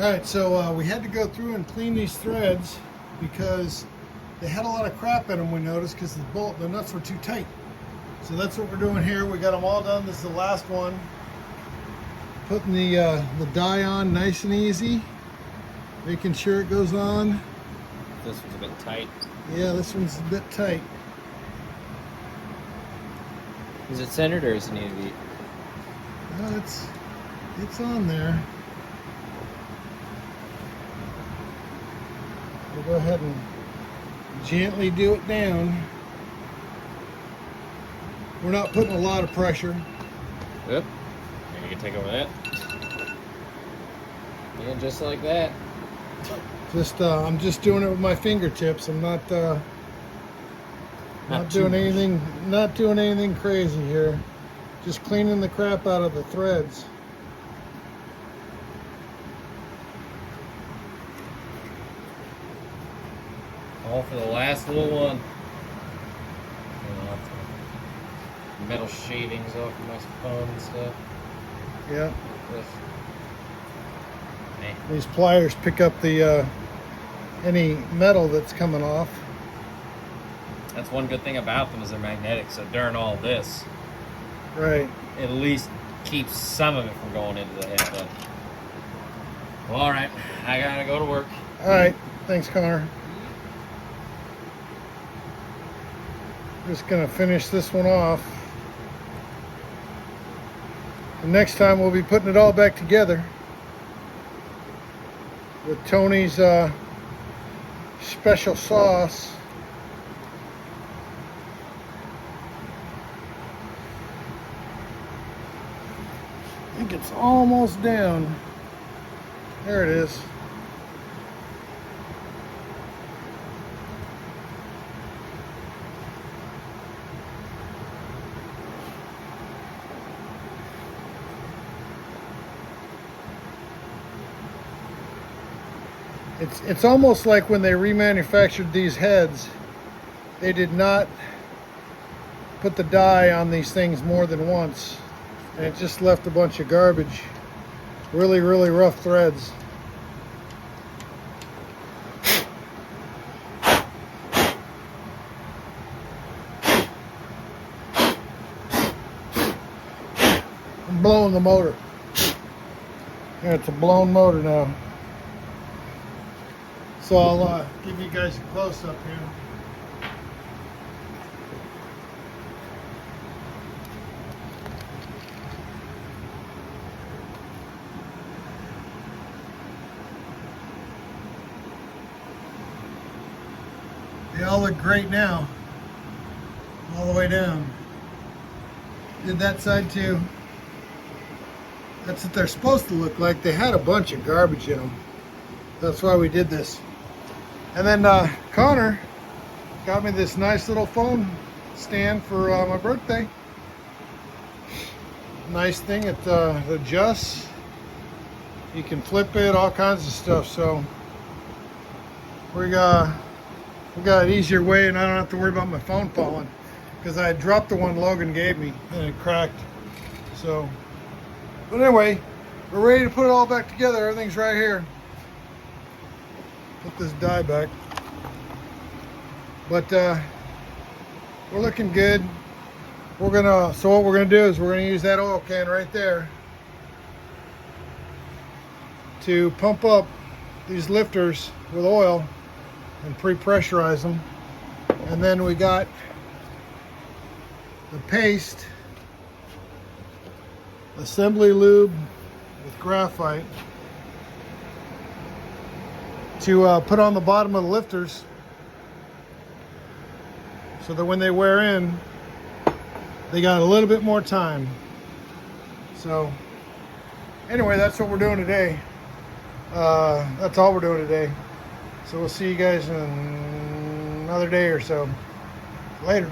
Alright, so we had to go through and clean these threads because they had a lot of crap in them, we noticed, because the nuts were too tight. So that's what we're doing here. We got them all done. This is the last one. Putting the dye on nice and easy. Making sure it goes on. This one's a bit tight. Yeah, this one's a bit tight. Is it centered or does it need to be? No, it's on there. We'll go ahead and gently do it down. We're not putting a lot of pressure. Yep. Maybe you can take over that. Yeah, just like that. I'm just doing it with my fingertips. I'm not doing anything crazy here. Just cleaning the crap out of the threads. All for the last little one. Metal shavings off of my phone and stuff. Yeah. Man. These pliers pick up the any metal that's coming off. That's one good thing about them is they're magnetic. So during all this, right, it at least keeps some of it from going into the head. But well, all right, I gotta go to work. All right, thanks, Connor. Just gonna finish this one off. And next time we'll be putting it all back together with Tony's special sauce. I think it's almost down. There it is. It's almost like when they remanufactured these heads, they did not put the dye on these things more than once, and it just left a bunch of garbage. Really, really rough threads. I'm blowing the motor. Yeah, it's a blown motor now. So I'll give you guys a close-up here. They all look great now, all the way down. Did that side too. That's what they're supposed to look like. They had a bunch of garbage in them. That's why we did this. And then Connor got me this nice little phone stand for my birthday. Nice thing, it adjusts. You can flip it, all kinds of stuff. So we got an easier way, and I don't have to worry about my phone falling, because I had dropped the one Logan gave me and it cracked. So, but anyway, we're ready to put it all back together. Everything's right here. Put this dye back, but we're looking good. So what we're gonna do is we're gonna use that oil can right there to pump up these lifters with oil and pre-pressurize them. And then we got the paste, assembly lube with graphite, to put on the bottom of the lifters so that when they wear in, they got a little bit more time. So anyway, that's what we're doing today. That's all we're doing today. So we'll see you guys in another day or so. Later.